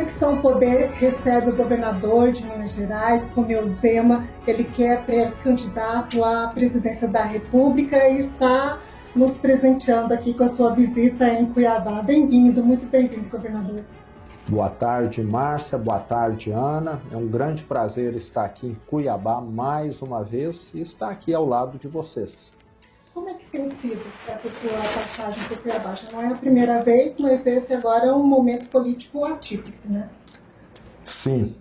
Conexão Poder recebe o governador de Minas Gerais, Romeu Zema. Ele que é pré-candidato à presidência da República e está nos presenteando aqui com a sua visita em Cuiabá. Bem-vindo, muito bem-vindo, governador. Boa tarde, Márcia. Boa tarde, Ana. É um grande prazer estar aqui em Cuiabá mais uma vez e estar aqui ao lado de vocês. Como é que tem sido essa sua passagem por Cuiabá? Já não é a primeira vez, mas esse agora é um momento político atípico, né? Sim,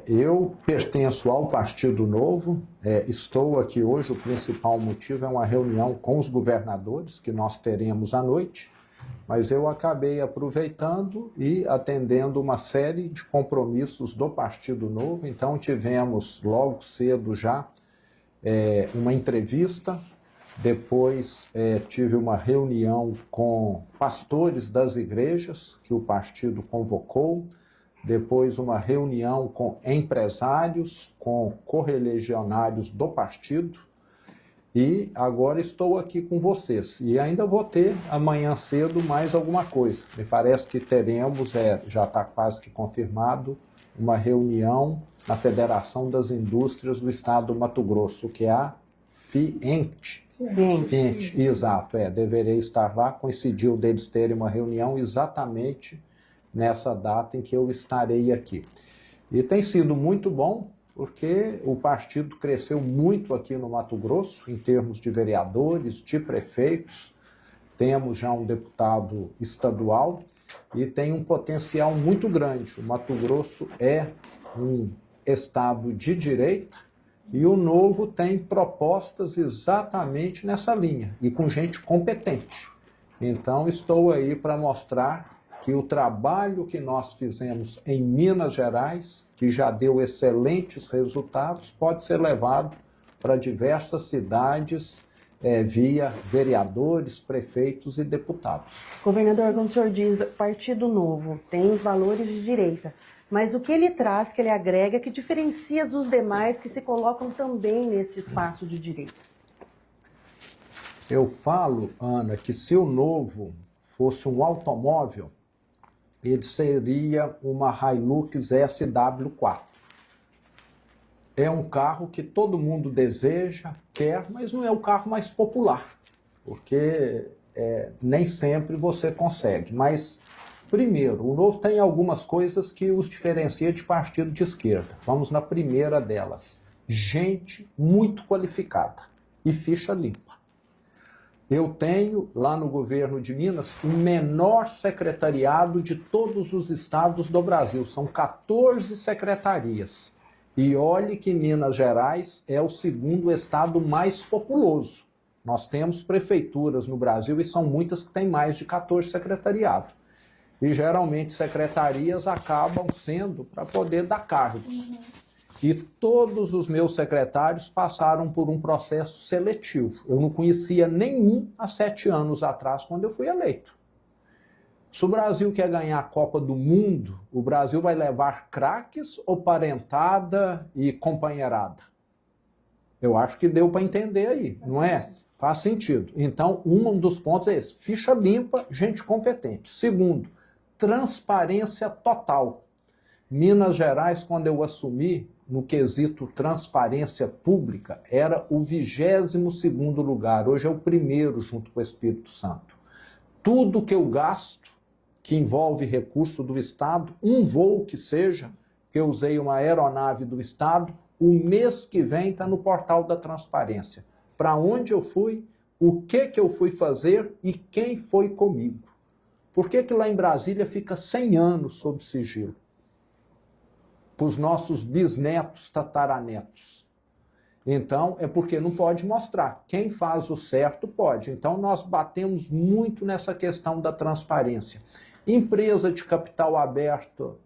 eu pertenço ao Partido Novo, estou aqui hoje, o principal motivo é uma reunião com os governadores que nós teremos à noite, mas eu acabei aproveitando e atendendo uma série de compromissos do Partido Novo, então tivemos logo cedo já uma entrevista. Depois tive uma reunião com pastores das igrejas que o partido convocou, depois uma reunião com empresários, com correligionários do partido e agora estou aqui com vocês. E ainda vou ter amanhã cedo mais alguma coisa. Me parece que teremos, já está quase que confirmado, uma reunião na Federação das Indústrias do Estado do Mato Grosso, que é a FIENT. Exato, deverei estar lá, coincidiu deles terem uma reunião exatamente nessa data em que eu estarei aqui. E tem sido muito bom, porque o partido cresceu muito aqui no Mato Grosso, em termos de vereadores, de prefeitos, temos já um deputado estadual e tem um potencial muito grande. O Mato Grosso é um estado de direita, e o Novo tem propostas exatamente nessa linha, e com gente competente. Então, estou aí para mostrar que o trabalho que nós fizemos em Minas Gerais, que já deu excelentes resultados, pode ser levado para diversas cidades via vereadores, prefeitos e deputados. Governador, como o senhor diz, Partido Novo tem os valores de direita. Mas o que ele traz, que ele agrega, que diferencia dos demais que se colocam também nesse espaço de direita? Eu falo, Ana, que se o Novo fosse um automóvel, ele seria uma Hilux SW4. É um carro que todo mundo deseja, quer, mas não é o carro mais popular, porque nem sempre você consegue. Mas primeiro, o Novo tem algumas coisas que os diferencia de partido de esquerda. Vamos na primeira delas. Gente muito qualificada e ficha limpa. Eu tenho, lá no governo de Minas, o menor secretariado de todos os estados do Brasil. São 14 secretarias. E olhe que Minas Gerais é o segundo estado mais populoso. Nós temos prefeituras no Brasil e são muitas que têm mais de 14 secretariados. E geralmente secretarias acabam sendo para poder dar cargos. E todos os meus secretários passaram por um processo seletivo. Eu não conhecia nenhum há 7 anos atrás, quando eu fui eleito. Se o Brasil quer ganhar a Copa do Mundo, o Brasil vai levar craques ou parentada e companheirada? Eu acho que deu para entender aí, não é? Faz sentido. Então, um dos pontos é esse: ficha limpa, gente competente. Segundo, transparência total. Minas Gerais, quando eu assumi, no quesito transparência pública, era o 22º lugar. Hoje é o primeiro, junto com o Espírito Santo. Tudo que eu gasto, que envolve recurso do Estado, um voo que seja, que eu usei uma aeronave do Estado, o mês que vem está no portal da transparência. Para onde eu fui, o que eu fui fazer e quem foi comigo. Por que lá em Brasília fica 100 anos sob sigilo? Para os nossos bisnetos, tataranetos. Então, é porque não pode mostrar. Quem faz o certo pode. Então, nós batemos muito nessa questão da transparência. Empresa de capital aberto,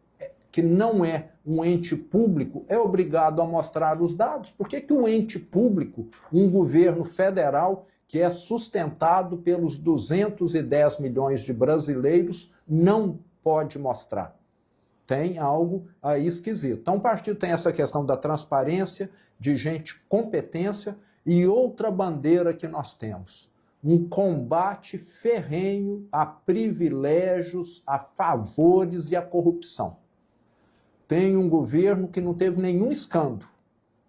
que não é um ente público, é obrigado a mostrar os dados. Por que um ente público, um governo federal, que é sustentado pelos 210 milhões de brasileiros, não pode mostrar? Tem algo aí esquisito. Então o partido tem essa questão da transparência, de gente competência, e outra bandeira que nós temos: um combate ferrenho a privilégios, a favores e a corrupção. tem um governo que não teve nenhum escândalo.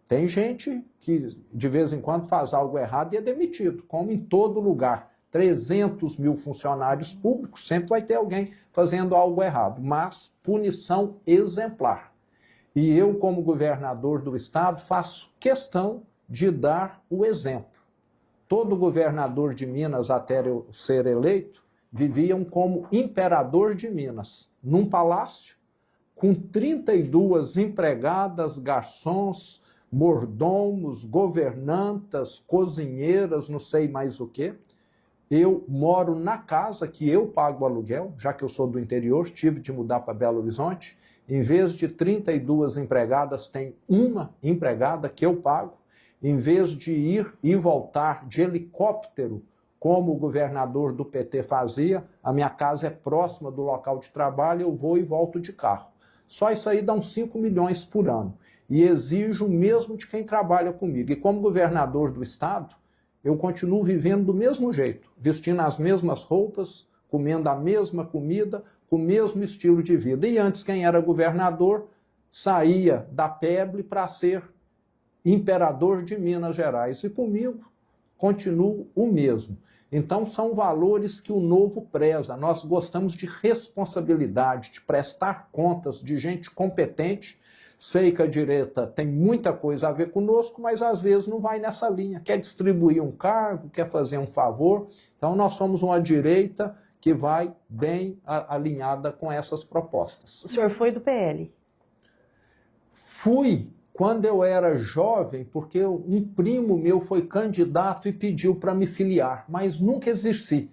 Tem gente que de vez em quando faz algo errado e é demitido, como em todo lugar. 300 mil funcionários públicos, sempre vai ter alguém fazendo algo errado, mas punição exemplar. E eu, como governador do estado, faço questão de dar o exemplo. Todo governador de Minas, até eu ser eleito, viviam como imperador de Minas, num palácio, com 32 empregadas, garçons, mordomos, governantas, cozinheiras, não sei mais o quê. Eu moro na casa que eu pago o aluguel, já que eu sou do interior, tive de mudar para Belo Horizonte. Em vez de 32 empregadas, tem uma empregada que eu pago. Em vez de ir e voltar de helicóptero, como o governador do PT fazia, a minha casa é próxima do local de trabalho, eu vou e volto de carro. Só isso aí dá uns 5 milhões por ano. E exijo mesmo de quem trabalha comigo. E como governador do estado, eu continuo vivendo do mesmo jeito, vestindo as mesmas roupas, comendo a mesma comida, com o mesmo estilo de vida. E antes, quem era governador saía da Peble para ser imperador de Minas Gerais. E comigo, continuo o mesmo. Então, são valores que o Novo preza. Nós gostamos de responsabilidade, de prestar contas, de gente competente. Sei que a direita tem muita coisa a ver conosco, mas às vezes não vai nessa linha. Quer distribuir um cargo, quer fazer um favor. Então, nós somos uma direita que vai bem alinhada com essas propostas. O senhor foi do PL? Fui quando eu era jovem, porque um primo meu foi candidato e pediu para me filiar, mas nunca exerci.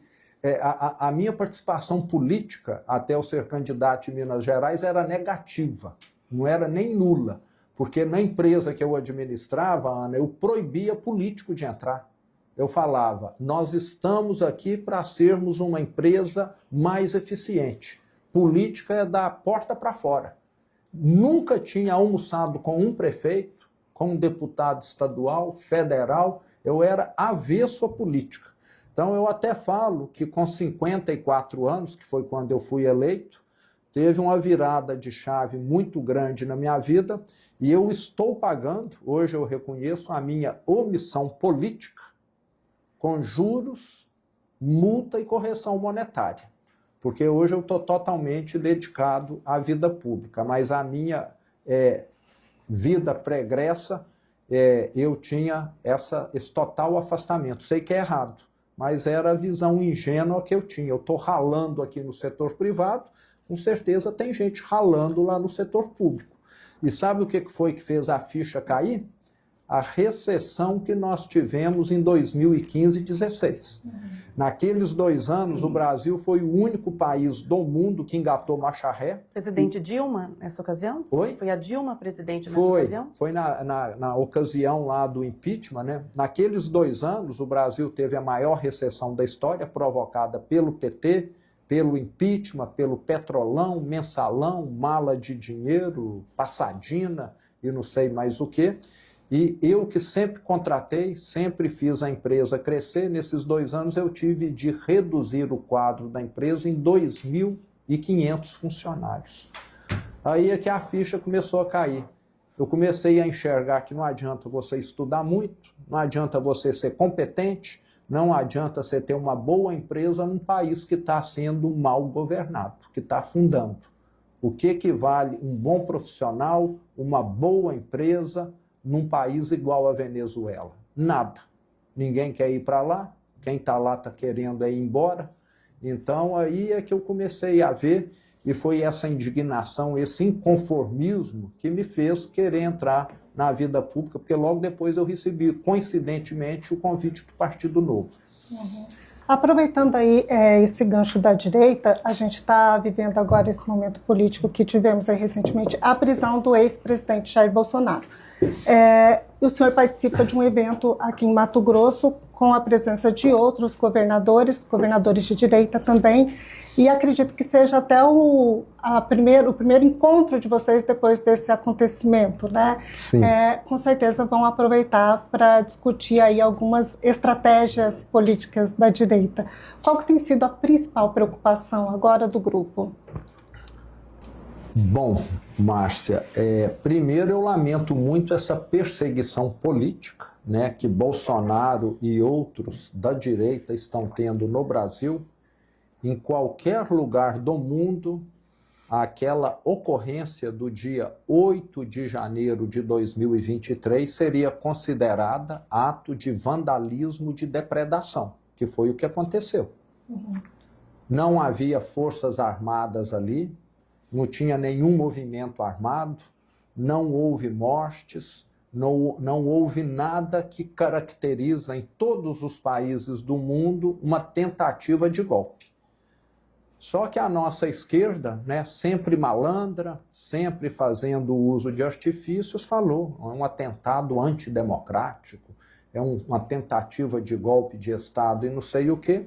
A minha participação política, até eu ser candidato em Minas Gerais, era negativa. Não era nem nula, porque na empresa que eu administrava, Ana, eu proibia político de entrar. Eu falava, nós estamos aqui para sermos uma empresa mais eficiente. Política é da porta para fora. Nunca tinha almoçado com um prefeito, com um deputado estadual, federal, eu era avesso à política. Então eu até falo que com 54 anos, que foi quando eu fui eleito, teve uma virada de chave muito grande na minha vida e eu estou pagando, hoje eu reconheço, a minha omissão política com juros, multa e correção monetária. Porque hoje eu estou totalmente dedicado à vida pública, mas a minha vida pregressa, eu tinha esse total afastamento. Sei que é errado, mas era a visão ingênua que eu tinha. Eu estou ralando aqui no setor privado, com certeza tem gente ralando lá no setor público. E sabe o que foi que fez a ficha cair? A recessão que nós tivemos em 2015 e 2016. Naqueles 2 anos, o Brasil foi o único país do mundo que engatou marcha ré. Presidente Dilma, nessa ocasião? Oi? Foi a Dilma presidente nessa ocasião? Foi na ocasião lá do impeachment, né? Naqueles 2 anos, o Brasil teve a maior recessão da história, provocada pelo PT, pelo impeachment, pelo petrolão, mensalão, mala de dinheiro, passadina e não sei mais o quê. E eu que sempre contratei, sempre fiz a empresa crescer, nesses 2 anos eu tive de reduzir o quadro da empresa em 2.500 funcionários. Aí é que a ficha começou a cair. Eu comecei a enxergar que não adianta você estudar muito, não adianta você ser competente, não adianta você ter uma boa empresa num país que está sendo mal governado, que está afundando. O que vale um bom profissional, uma boa empresa, num país igual a Venezuela? Nada. Ninguém quer ir para lá, quem está lá está querendo ir embora. Então aí é que eu comecei a ver, e foi essa indignação, esse inconformismo que me fez querer entrar na vida pública, porque logo depois eu recebi, coincidentemente, o convite do Partido Novo. Aproveitando aí esse gancho da direita, a gente está vivendo agora esse momento político que tivemos aí recentemente, a prisão do ex-presidente Jair Bolsonaro. O senhor participa de um evento aqui em Mato Grosso com a presença de outros governadores de direita também, e acredito que seja até o primeiro encontro de vocês depois desse acontecimento, né? Sim. Com certeza vão aproveitar para discutir aí algumas estratégias políticas da direita. Qual que tem sido a principal preocupação agora do grupo? Bom, Márcia, primeiro eu lamento muito essa perseguição política, né, que Bolsonaro e outros da direita estão tendo no Brasil. Em qualquer lugar do mundo, aquela ocorrência do dia 8 de janeiro de 2023 seria considerada ato de vandalismo, de depredação, que foi o que aconteceu. Não havia forças armadas ali, não tinha nenhum movimento armado, não houve mortes, não houve nada que caracteriza em todos os países do mundo uma tentativa de golpe. Só que a nossa esquerda, né, sempre malandra, sempre fazendo uso de artifícios, falou, é um atentado antidemocrático, é uma tentativa de golpe de Estado e não sei o quê.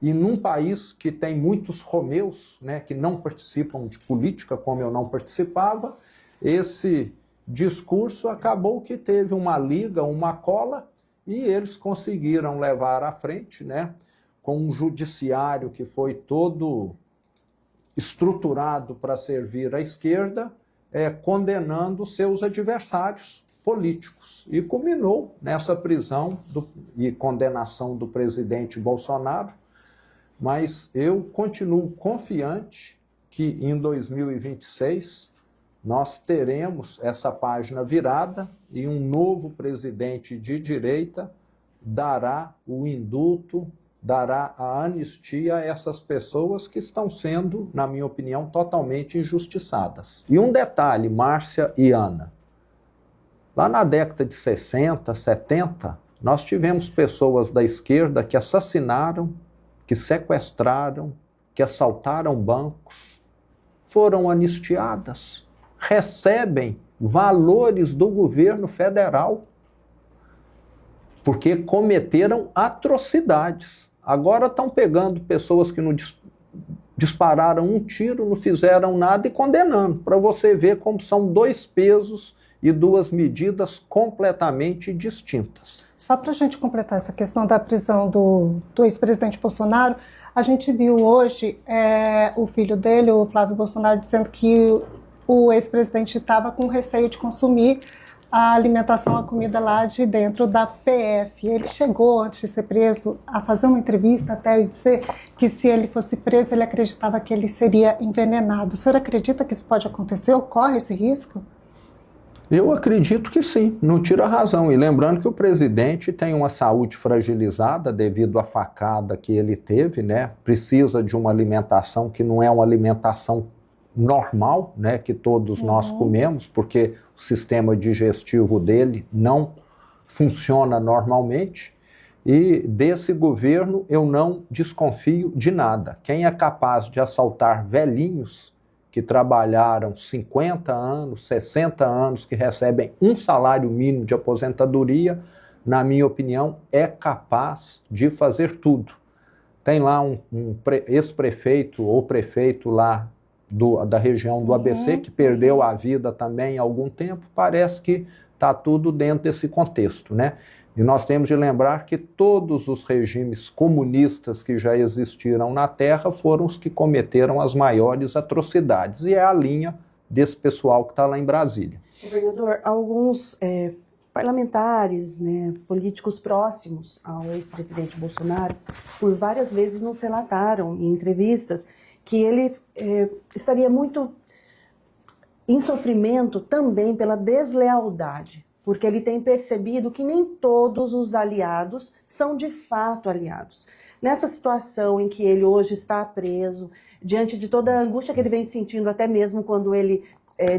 E num país que tem muitos romeus, né, que não participam de política, como eu não participava, esse discurso acabou que teve uma liga, uma cola, e eles conseguiram levar à frente, né, com um judiciário que foi todo estruturado para servir à esquerda, condenando seus adversários políticos. E culminou nessa prisão e condenação do presidente Bolsonaro. Mas eu continuo confiante que em 2026 nós teremos essa página virada e um novo presidente de direita dará o indulto, dará a anistia a essas pessoas que estão sendo, na minha opinião, totalmente injustiçadas. E um detalhe, Márcia e Ana, lá na década de 60, 70, nós tivemos pessoas da esquerda que assassinaram, que sequestraram, que assaltaram bancos, foram anistiadas, recebem valores do governo federal, porque cometeram atrocidades. Agora estão pegando pessoas que não dispararam um tiro, não fizeram nada e condenando, para você ver como são dois pesos e duas medidas completamente distintas. Só para a gente completar essa questão da prisão do ex-presidente Bolsonaro, a gente viu hoje o filho dele, o Flávio Bolsonaro, dizendo que o ex-presidente estava com receio de consumir a alimentação, a comida lá de dentro da PF. Ele chegou, antes de ser preso, a fazer uma entrevista até e dizer que se ele fosse preso, ele acreditava que ele seria envenenado. O senhor acredita que isso pode acontecer? Ocorre esse risco? Eu acredito que sim, não tira a razão. E lembrando que o presidente tem uma saúde fragilizada devido à facada que ele teve, né? Precisa de uma alimentação que não é uma alimentação normal, né? Que todos nós comemos, porque o sistema digestivo dele não funciona normalmente. E desse governo eu não desconfio de nada. Quem é capaz de assaltar velhinhos que trabalharam 50 anos, 60 anos, que recebem um salário mínimo de aposentadoria, na minha opinião, é capaz de fazer tudo. Tem lá um ex-prefeito ou prefeito lá da região do ABC, que perdeu a vida também há algum tempo, parece que está tudo dentro desse contexto, né? E nós temos de lembrar que todos os regimes comunistas que já existiram na Terra foram os que cometeram as maiores atrocidades. E é a linha desse pessoal que está lá em Brasília. Governador, alguns parlamentares, né, políticos próximos ao ex-presidente Bolsonaro, por várias vezes nos relataram em entrevistas que ele estaria muito em sofrimento também pela deslealdade, porque ele tem percebido que nem todos os aliados são de fato aliados. Nessa situação em que ele hoje está preso, diante de toda a angústia que ele vem sentindo, até mesmo quando ele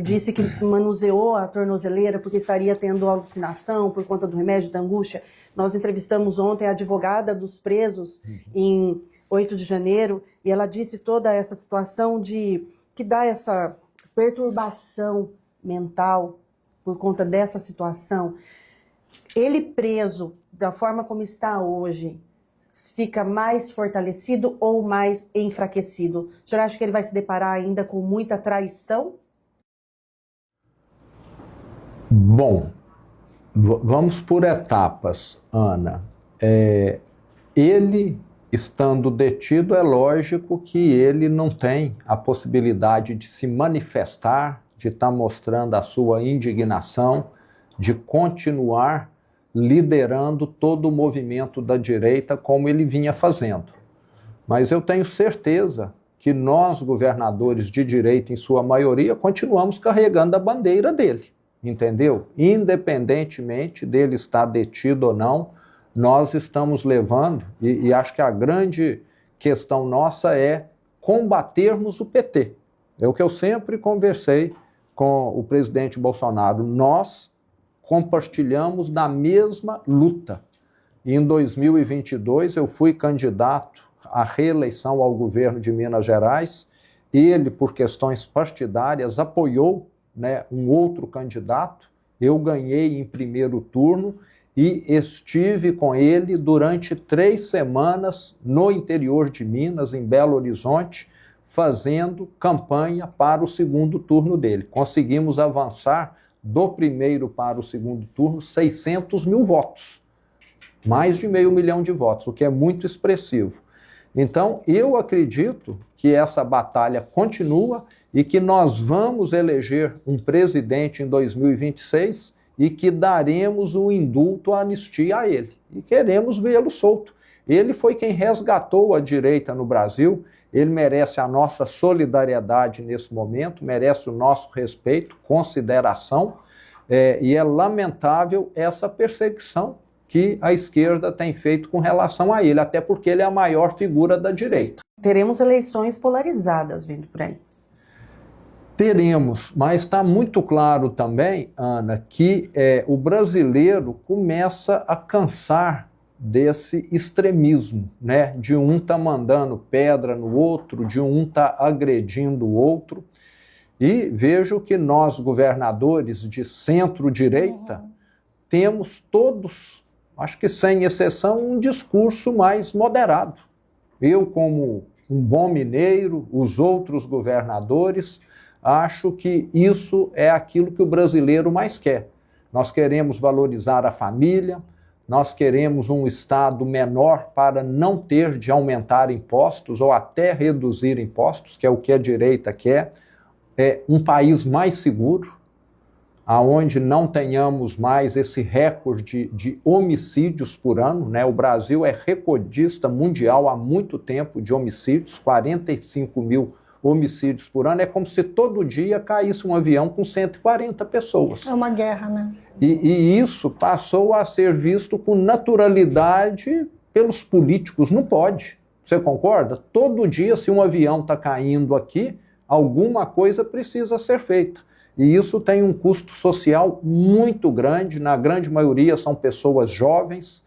disse que manuseou a tornozeleira porque estaria tendo alucinação por conta do remédio da angústia. Nós entrevistamos ontem a advogada dos presos em 8 de janeiro e ela disse toda essa situação que dá essa perturbação mental por conta dessa situação. Ele preso da forma como está hoje, fica mais fortalecido ou mais enfraquecido? O senhor acha que ele vai se deparar ainda com muita traição? Bom, vamos por etapas, Ana. Ele Estando detido, é lógico que ele não tem a possibilidade de se manifestar, de estar mostrando a sua indignação, de continuar liderando todo o movimento da direita como ele vinha fazendo. Mas eu tenho certeza que nós, governadores de direita, em sua maioria, continuamos carregando a bandeira dele, entendeu? Independentemente dele estar detido ou não, nós estamos levando, e acho que a grande questão nossa é combatermos o PT. É o que eu sempre conversei com o presidente Bolsonaro. Nós compartilhamos da mesma luta. E em 2022 eu fui candidato à reeleição ao governo de Minas Gerais. Ele, por questões partidárias, apoiou, né, um outro candidato. Eu ganhei em primeiro turno e estive com ele durante 3 semanas no interior de Minas, em Belo Horizonte, fazendo campanha para o segundo turno dele. Conseguimos avançar do primeiro para o segundo turno 600 mil votos, mais de 500 mil de votos, o que é muito expressivo. Então, eu acredito que essa batalha continua e que nós vamos eleger um presidente em 2026 e que daremos o indulto, a anistia a ele. E queremos vê-lo solto. Ele foi quem resgatou a direita no Brasil, ele merece a nossa solidariedade nesse momento, merece o nosso respeito, consideração, e é lamentável essa perseguição que a esquerda tem feito com relação a ele, até porque ele é a maior figura da direita. Teremos eleições polarizadas vindo por aí. Teremos, mas está muito claro também, Ana, que o brasileiro começa a cansar desse extremismo, né? De um tá mandando pedra no outro, de um tá agredindo o outro. E vejo que nós, governadores de centro-direita, temos todos, acho que sem exceção, um discurso mais moderado. Eu, como um bom mineiro, os outros governadores, acho que isso é aquilo que o brasileiro mais quer. Nós queremos valorizar a família, nós queremos um Estado menor para não ter de aumentar impostos ou até reduzir impostos, que é o que a direita quer. É um país mais seguro, aonde não tenhamos mais esse recorde de homicídios por ano, né? O Brasil é recordista mundial há muito tempo de homicídios, 45 mil homicídios por ano. É como se todo dia caísse um avião com 140 pessoas. É uma guerra, né? E isso passou a ser visto com naturalidade pelos políticos. Não pode. Você concorda? Todo dia, se um avião está caindo aqui, alguma coisa precisa ser feita. E isso tem um custo social muito grande. Na grande maioria são pessoas jovens,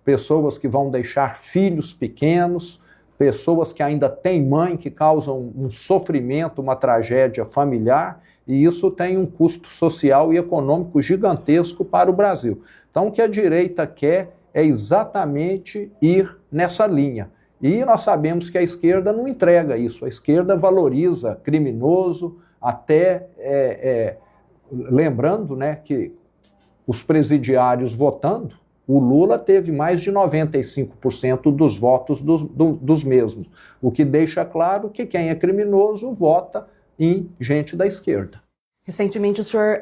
pessoas que vão deixar filhos pequenos, pessoas que ainda têm mãe, que causam um sofrimento, uma tragédia familiar, e isso tem um custo social e econômico gigantesco para o Brasil. Então, o que a direita quer é exatamente ir nessa linha. E nós sabemos que a esquerda não entrega isso. A esquerda valoriza criminoso, até lembrando, né, que os presidiários votando, o Lula teve mais de 95% dos votos dos mesmos, o que deixa claro que quem é criminoso vota em gente da esquerda. Recentemente o senhor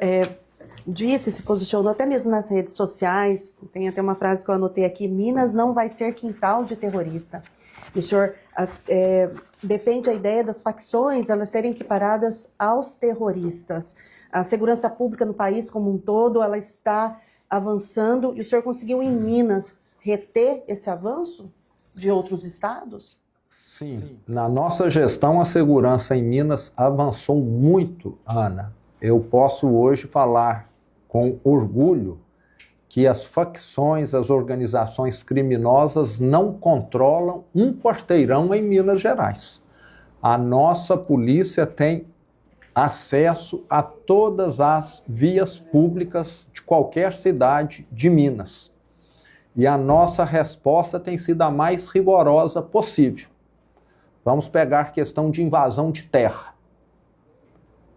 se posicionou até mesmo nas redes sociais, tem até uma frase que eu anotei aqui: Minas não vai ser quintal de terrorista. O senhor defende a ideia das facções elas serem equiparadas aos terroristas. A segurança pública no país como um todo, ela está avançando, e o senhor conseguiu em Minas reter esse avanço de outros estados? Sim. Na nossa gestão, a segurança em Minas avançou muito, Ana. Eu posso hoje falar com orgulho que as facções, as organizações criminosas não controlam um quarteirão em Minas Gerais. A nossa polícia tem acesso a todas as vias públicas de qualquer cidade de Minas. E a nossa resposta tem sido a mais rigorosa possível. Vamos pegar a questão de invasão de terra.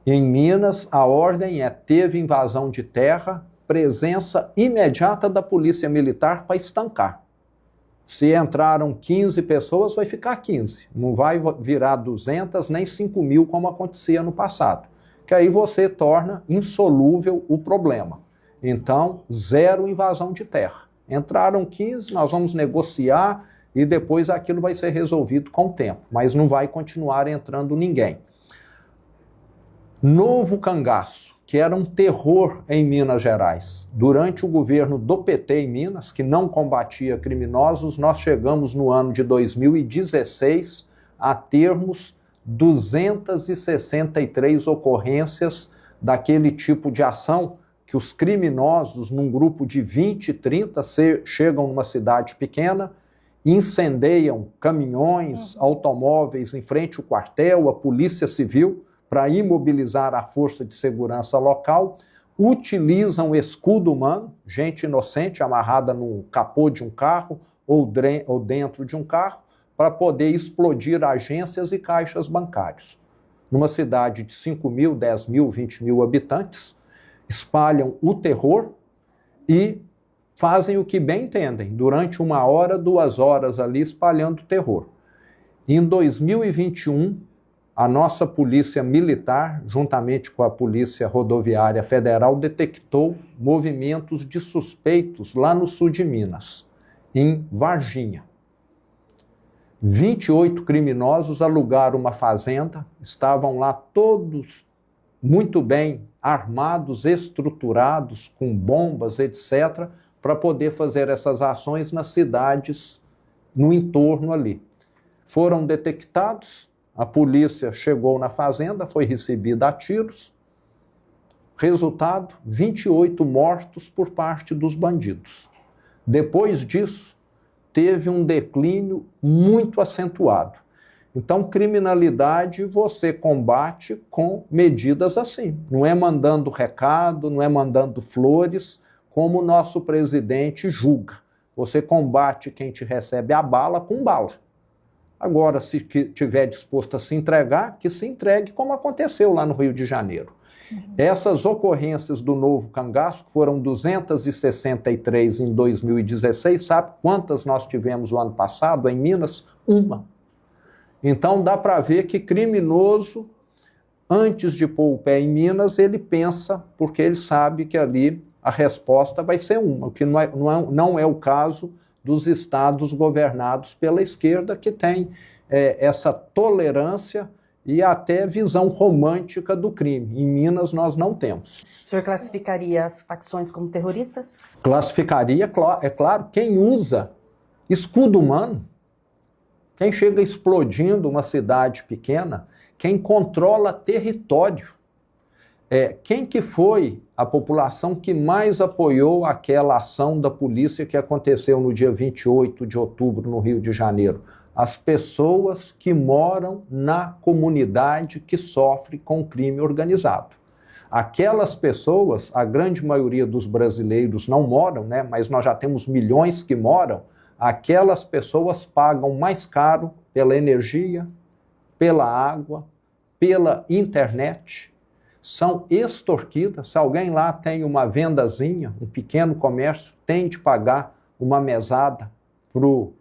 Em Minas, a ordem teve invasão de terra, presença imediata da Polícia Militar para estancar. Se entraram 15 pessoas, vai ficar 15. Não vai virar 200 nem 5 mil, como acontecia no passado. Que aí você torna insolúvel o problema. Então, zero invasão de terra. Entraram 15, nós vamos negociar e depois aquilo vai ser resolvido com o tempo. Mas não vai continuar entrando ninguém. Novo Cangaço, que era um terror em Minas Gerais. Durante o governo do PT em Minas, que não combatia criminosos, nós chegamos no ano de 2016 a termos 263 ocorrências daquele tipo de ação que os criminosos, num grupo de 20, 30, chegam numa cidade pequena, incendeiam caminhões, automóveis em frente ao quartel, a polícia civil, para imobilizar a força de segurança local, utilizam escudo humano, gente inocente amarrada no capô de um carro ou dentro de um carro, para poder explodir agências e caixas bancários. Numa cidade de 5 mil, 10 mil, 20 mil habitantes, espalham o terror e fazem o que bem entendem, durante 1 hora, 2 horas ali espalhando terror. Em 2021, a nossa polícia militar, juntamente com a Polícia Rodoviária Federal, detectou movimentos de suspeitos lá no sul de Minas, em Varginha. 28 criminosos alugaram uma fazenda, estavam lá todos muito bem armados, estruturados, com bombas, etc., para poder fazer essas ações nas cidades no entorno ali. Foram detectados, a polícia chegou na fazenda, foi recebida a tiros. Resultado, 28 mortos por parte dos bandidos. Depois disso, teve um declínio muito acentuado. Então, criminalidade você combate com medidas assim. Não é mandando recado, não é mandando flores, como o nosso presidente julga. Você combate quem te recebe a bala com bala. Agora, se estiver disposto a se entregar, que se entregue, como aconteceu lá no Rio de Janeiro. Essas ocorrências do Novo Cangaço, que foram 263 em 2016, sabe quantas nós tivemos o ano passado em Minas? 1. Então dá para ver que criminoso, antes de pôr o pé em Minas, ele pensa, porque ele sabe que ali a resposta vai ser uma, o que não é o caso dos estados governados pela esquerda, que tem essa tolerância e até visão romântica do crime. Em Minas nós não temos. O senhor classificaria as facções como terroristas? Classificaria, é claro, quem usa escudo humano, quem chega explodindo uma cidade pequena, quem controla território. Quem que foi a população que mais apoiou aquela ação da polícia que aconteceu no dia 28 de outubro no Rio de Janeiro? As pessoas que moram na comunidade que sofre com crime organizado. Aquelas pessoas, a grande maioria dos brasileiros não moram, né? Mas nós já temos milhões que moram. Aquelas pessoas pagam mais caro pela energia, pela água, pela internet, são extorquidas. Se alguém lá tem uma vendazinha, um pequeno comércio, tem de pagar uma mesada para o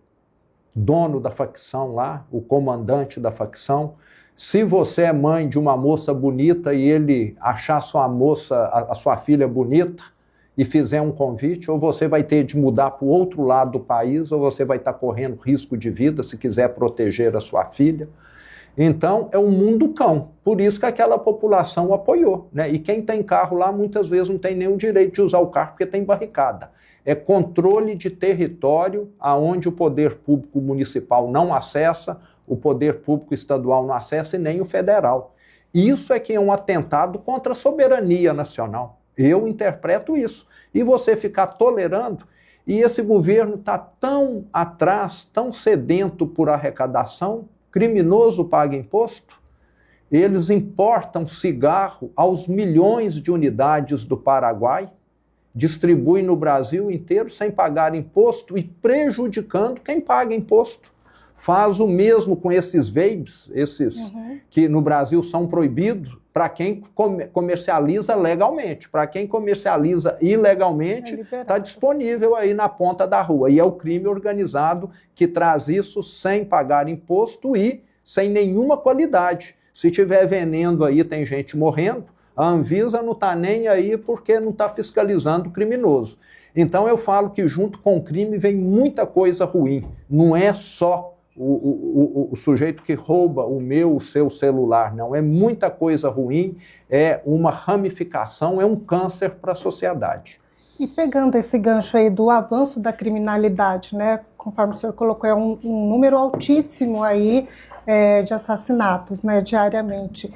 dono da facção lá, o comandante da facção. Se você é mãe de uma moça bonita e ele achar a sua filha bonita e fizer um convite, ou você vai ter de mudar para o outro lado do país, ou você vai estar correndo risco de vida se quiser proteger a sua filha. Então, é um mundo cão. Por isso que aquela população apoiou, né? E quem tem carro lá, muitas vezes não tem nenhum direito de usar o carro porque tem barricada. É controle de território aonde o poder público municipal não acessa, o poder público estadual não acessa e nem o federal. Isso é que é um atentado contra a soberania nacional. Eu interpreto isso. E você ficar tolerando, e esse governo está tão atrás, tão sedento por arrecadação, criminoso paga imposto, eles importam cigarro aos milhões de unidades do Paraguai, distribuem no Brasil inteiro sem pagar imposto e prejudicando quem paga imposto. Faz o mesmo com esses vapes, que no Brasil são proibidos, para quem comercializa legalmente. Para quem comercializa ilegalmente, está disponível aí na ponta da rua. E é o crime organizado que traz isso sem pagar imposto e sem nenhuma qualidade. Se estiver vendendo aí, tem gente morrendo, a Anvisa não está nem aí porque não está fiscalizando o criminoso. Então eu falo que junto com o crime vem muita coisa ruim. Não é só o sujeito que rouba o seu celular, não. É muita coisa ruim, é uma ramificação, é um câncer para a sociedade. E pegando esse gancho aí do avanço da criminalidade, né, conforme o senhor colocou, é um número altíssimo aí de assassinatos, né, diariamente.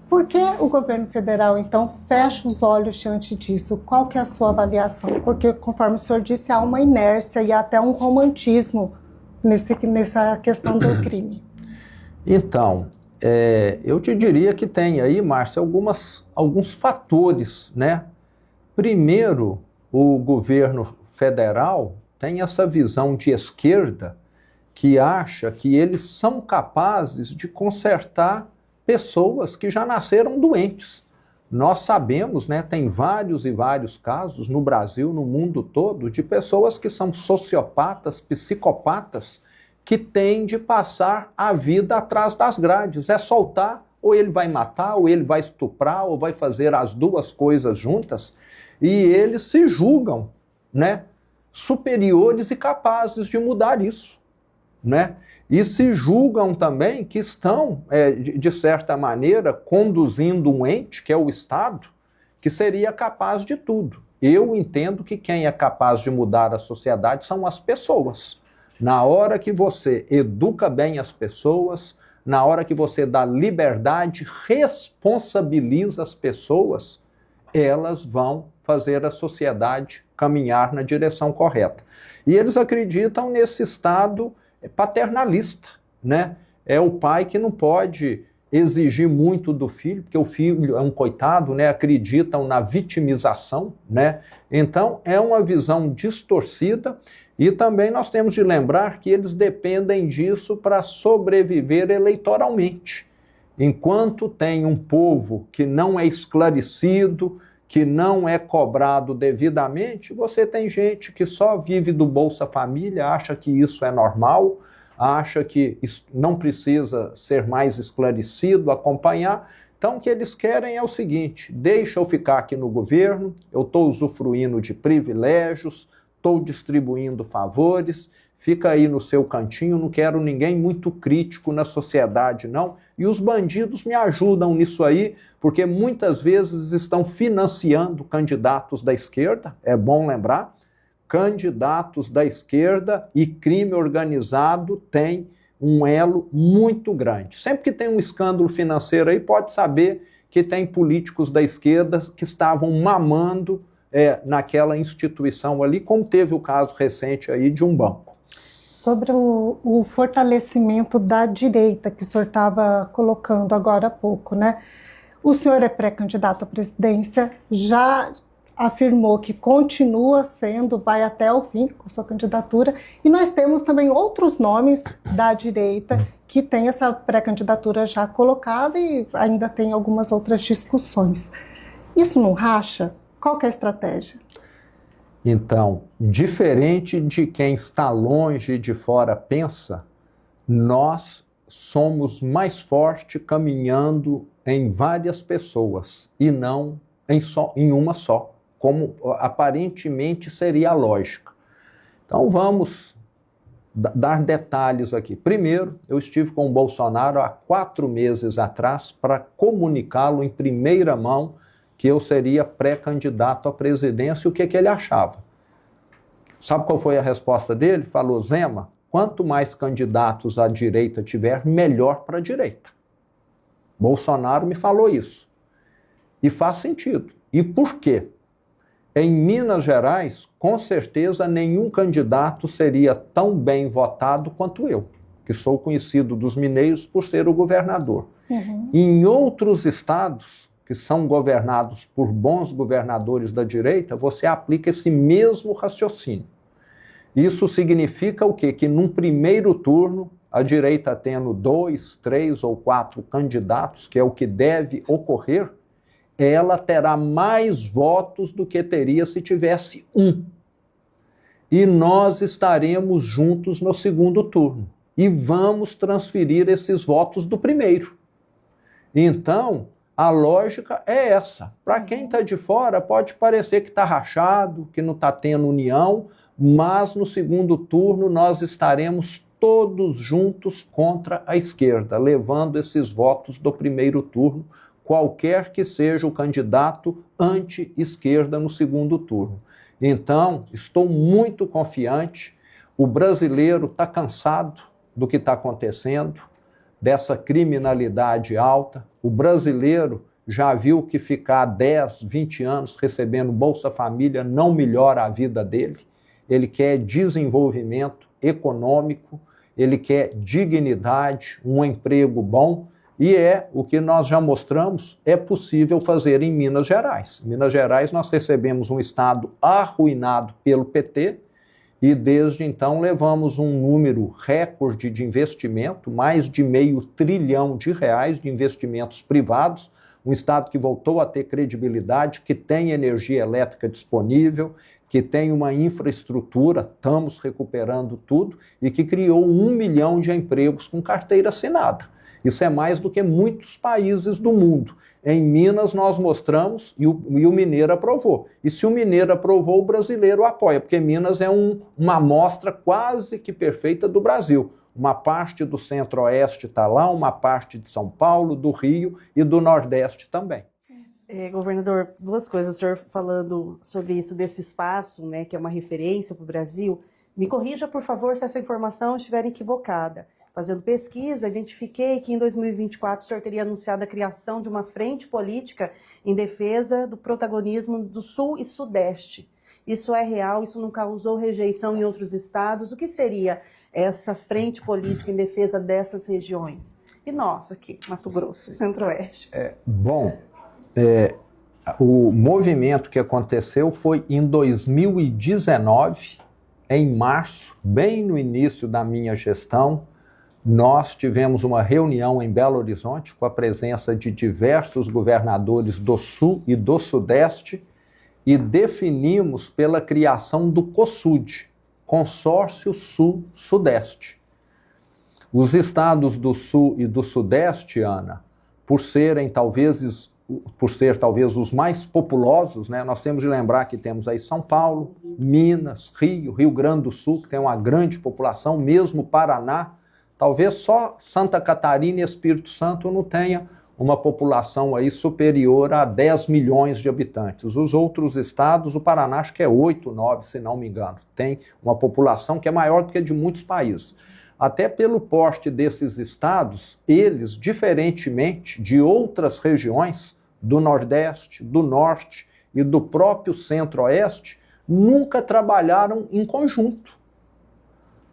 Por que o governo federal, então, fecha os olhos diante disso? Qual que é a sua avaliação? Porque, conforme o senhor disse, há uma inércia e até um romantismo nessa questão do crime. Então, eu te diria que tem aí, Márcia, alguns fatores, né? Primeiro, o governo federal tem essa visão de esquerda que acha que eles são capazes de consertar pessoas que já nasceram doentes. Nós sabemos, né, tem vários e vários casos no Brasil, no mundo todo, de pessoas que são sociopatas, psicopatas, que têm de passar a vida atrás das grades. É soltar, ou ele vai matar, ou ele vai estuprar, ou vai fazer as duas coisas juntas, e eles se julgam, né, superiores e capazes de mudar isso, né? E se julgam também que estão, de certa maneira, conduzindo um ente, que é o Estado, que seria capaz de tudo. Eu entendo que quem é capaz de mudar a sociedade são as pessoas. Na hora que você educa bem as pessoas, na hora que você dá liberdade, responsabiliza as pessoas, elas vão fazer a sociedade caminhar na direção correta. E eles acreditam nesse Estado paternalista, né? É o pai que não pode exigir muito do filho, porque o filho é um coitado, né? Acreditam na vitimização, né? Então é uma visão distorcida, e também nós temos de lembrar que eles dependem disso para sobreviver eleitoralmente. Enquanto tem um povo que não é esclarecido, que não é cobrado devidamente, você tem gente que só vive do Bolsa Família, acha que isso é normal, acha que não precisa ser mais esclarecido, acompanhar. Então, o que eles querem é o seguinte: deixa eu ficar aqui no governo, eu estou usufruindo de privilégios, estou distribuindo favores, fica aí no seu cantinho, não quero ninguém muito crítico na sociedade, não. E os bandidos me ajudam nisso aí, porque muitas vezes estão financiando candidatos da esquerda, é bom lembrar, candidatos da esquerda e crime organizado tem um elo muito grande. Sempre que tem um escândalo financeiro aí, pode saber que tem políticos da esquerda que estavam mamando naquela instituição ali, como teve o caso recente aí de um banco. Sobre o fortalecimento da direita que o senhor estava colocando agora há pouco, né? O senhor é pré-candidato à presidência, já afirmou que continua sendo, vai até o fim com sua candidatura, e nós temos também outros nomes da direita que têm essa pré-candidatura já colocada e ainda tem algumas outras discussões. Isso não racha? Qual que é a estratégia? Então, diferente de quem está longe de fora pensa, nós somos mais fortes caminhando em várias pessoas e não em uma só, como aparentemente seria a lógica. Então vamos dar detalhes aqui. Primeiro, eu estive com o Bolsonaro há 4 meses atrás para comunicá-lo em primeira mão que eu seria pré-candidato à presidência, e o que ele achava. Sabe qual foi a resposta dele? Falou: Zema, quanto mais candidatos à direita tiver, melhor para a direita. Bolsonaro me falou isso. E faz sentido. E por quê? Em Minas Gerais, com certeza, nenhum candidato seria tão bem votado quanto eu, que sou conhecido dos mineiros por ser o governador. Uhum. Em outros estados, que são governados por bons governadores da direita, você aplica esse mesmo raciocínio. Isso significa o quê? Que num primeiro turno, a direita tendo 2, 3 ou 4 candidatos, que é o que deve ocorrer, ela terá mais votos do que teria se tivesse um. E nós estaremos juntos no segundo turno. E vamos transferir esses votos do primeiro. Então, a lógica é essa. Para quem está de fora, pode parecer que está rachado, que não está tendo união, mas no segundo turno nós estaremos todos juntos contra a esquerda, levando esses votos do primeiro turno, qualquer que seja o candidato anti-esquerda no segundo turno. Então, estou muito confiante, o brasileiro está cansado do que está acontecendo, dessa criminalidade alta, o brasileiro já viu que ficar 10, 20 anos recebendo Bolsa Família não melhora a vida dele, ele quer desenvolvimento econômico, ele quer dignidade, um emprego bom, e o que nós já mostramos, é possível fazer em Minas Gerais. Em Minas Gerais nós recebemos um estado arruinado pelo PT, e desde então levamos um número recorde de investimento, mais de R$500 bilhão de investimentos privados, um estado que voltou a ter credibilidade, que tem energia elétrica disponível, que tem uma infraestrutura, estamos recuperando tudo, e que criou 1 milhão de empregos com carteira assinada. Isso é mais do que muitos países do mundo. Em Minas nós mostramos e o mineiro aprovou. E se o mineiro aprovou, o brasileiro apoia, porque Minas é uma amostra quase que perfeita do Brasil. Uma parte do Centro-Oeste está lá, uma parte de São Paulo, do Rio e do Nordeste também. Governador, duas coisas, o senhor falando sobre isso, desse espaço, né, que é uma referência para o Brasil. Me corrija, por favor, se essa informação estiver equivocada. Fazendo pesquisa, identifiquei que em 2024 o senhor teria anunciado a criação de uma frente política em defesa do protagonismo do Sul e Sudeste. Isso é real? Isso não causou rejeição em outros estados? O que seria essa frente política em defesa dessas regiões? E nós aqui, Mato Grosso, Centro-Oeste. O movimento que aconteceu foi em 2019, em março, bem no início da minha gestão. Nós tivemos uma reunião em Belo Horizonte com a presença de diversos governadores do Sul e do Sudeste e definimos pela criação do COSUD, Consórcio Sul-Sudeste. Os estados do Sul e do Sudeste, Ana, por ser talvez os mais populosos, né? Nós temos de lembrar que temos aí São Paulo, Minas, Rio Grande do Sul, que tem uma grande população, mesmo Paraná. Talvez só Santa Catarina e Espírito Santo não tenha uma população aí superior a 10 milhões de habitantes. Os outros estados, o Paraná acho que é 8, 9, se não me engano, tem uma população que é maior do que a de muitos países. Até pelo porte desses estados, eles, diferentemente de outras regiões do Nordeste, do Norte e do próprio Centro-Oeste, nunca trabalharam em conjunto.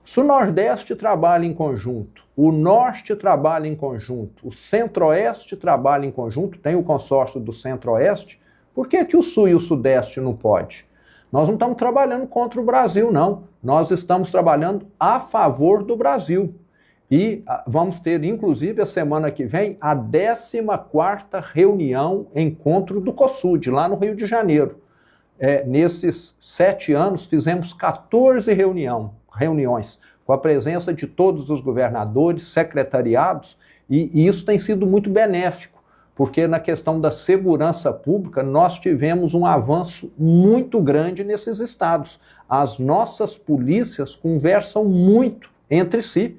Se o Nordeste trabalha em conjunto, o Norte trabalha em conjunto, o Centro-Oeste trabalha em conjunto, tem o consórcio do Centro-Oeste, por que que o Sul e o Sudeste não pode? Nós não estamos trabalhando contra o Brasil, não. Nós estamos trabalhando a favor do Brasil. E vamos ter, inclusive, a semana que vem, a 14ª reunião, encontro do COSUD, lá no Rio de Janeiro. Nesses 7 anos, fizemos 14 reuniões, com a presença de todos os governadores, secretariados, e isso tem sido muito benéfico, porque na questão da segurança pública nós tivemos um avanço muito grande nesses estados. As nossas polícias conversam muito entre si.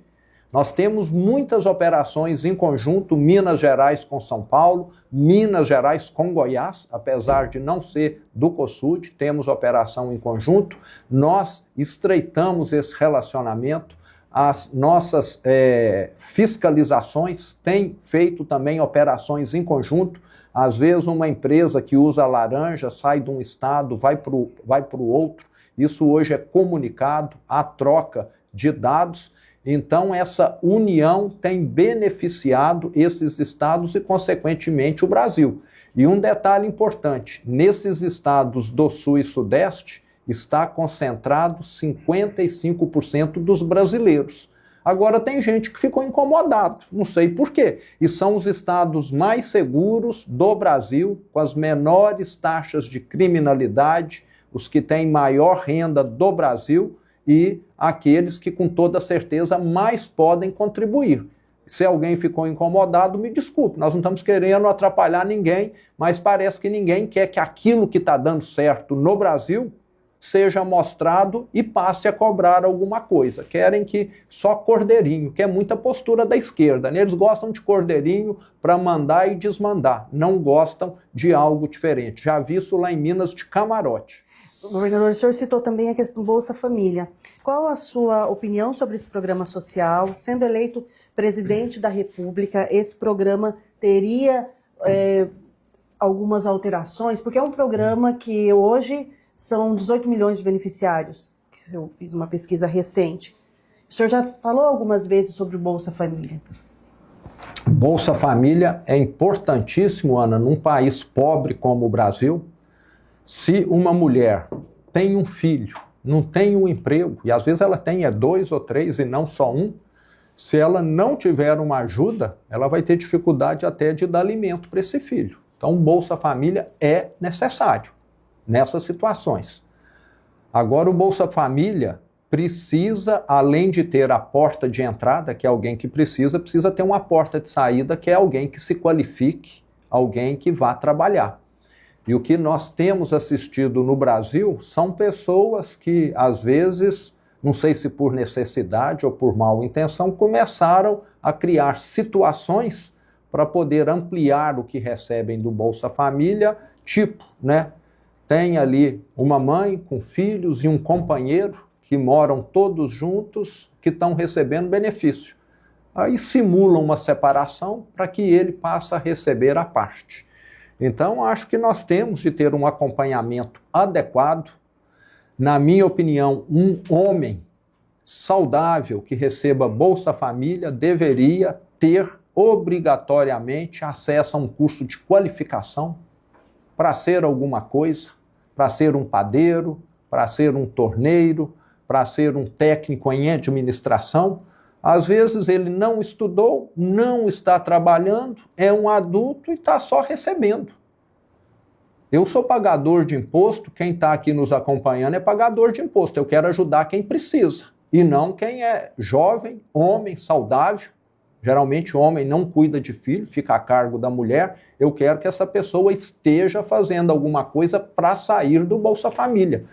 Nós temos muitas operações em conjunto, Minas Gerais com São Paulo, Minas Gerais com Goiás, apesar de não ser do COSUD, temos operação em conjunto. Nós estreitamos esse relacionamento, as nossas fiscalizações têm feito também operações em conjunto. Às vezes uma empresa que usa laranja sai de um estado, vai para o outro. Isso hoje é comunicado, há troca de dados. Então, essa união tem beneficiado esses estados e, consequentemente, o Brasil. E um detalhe importante, nesses estados do Sul e Sudeste, está concentrado 55% dos brasileiros. Agora tem gente que ficou incomodado, não sei por quê. E são os estados mais seguros do Brasil, com as menores taxas de criminalidade, os que têm maior renda do Brasil e aqueles que com toda certeza mais podem contribuir. Se alguém ficou incomodado, me desculpe, nós não estamos querendo atrapalhar ninguém, mas parece que ninguém quer que aquilo que está dando certo no Brasil seja mostrado e passe a cobrar alguma coisa. Querem que só cordeirinho, que é muita postura da esquerda, né? Eles gostam de cordeirinho para mandar e desmandar, não gostam de algo diferente. Já vi isso lá em Minas de camarote. Governador, o senhor citou também a questão do Bolsa Família. Qual a sua opinião sobre esse programa social? Sendo eleito presidente da República, esse programa teria algumas alterações? Porque é um programa que hoje são 18 milhões de beneficiários. Eu fiz uma pesquisa recente. O senhor já falou algumas vezes sobre o Bolsa Família. Bolsa Família é importantíssimo, Ana, num país pobre como o Brasil. Se uma mulher tem um filho, não tem um emprego, e às vezes ela tem 2 ou 3 e não só um, se ela não tiver uma ajuda, ela vai ter dificuldade até de dar alimento para esse filho. Então, Bolsa Família é necessário nessas situações. Agora, o Bolsa Família precisa, além de ter a porta de entrada, que é alguém que precisa ter uma porta de saída, que é alguém que se qualifique, alguém que vá trabalhar. E o que nós temos assistido no Brasil são pessoas que, às vezes, não sei se por necessidade ou por mal intenção, começaram a criar situações para poder ampliar o que recebem do Bolsa Família, tipo, né? Tem ali uma mãe com filhos e um companheiro que moram todos juntos, que estão recebendo benefício. Aí simulam uma separação para que ele passe a receber a parte. Então, acho que nós temos de ter um acompanhamento adequado. Na minha opinião, um homem saudável que receba Bolsa Família deveria ter obrigatoriamente acesso a um curso de qualificação para ser alguma coisa, para ser um padeiro, para ser um torneiro, para ser um técnico em administração. Às vezes ele não estudou, não está trabalhando, é um adulto e está só recebendo. Eu sou pagador de imposto, quem está aqui nos acompanhando é pagador de imposto. Eu quero ajudar quem precisa, e não quem é jovem, homem, saudável. Geralmente o homem não cuida de filho, fica a cargo da mulher. Eu quero que essa pessoa esteja fazendo alguma coisa para sair do Bolsa Família.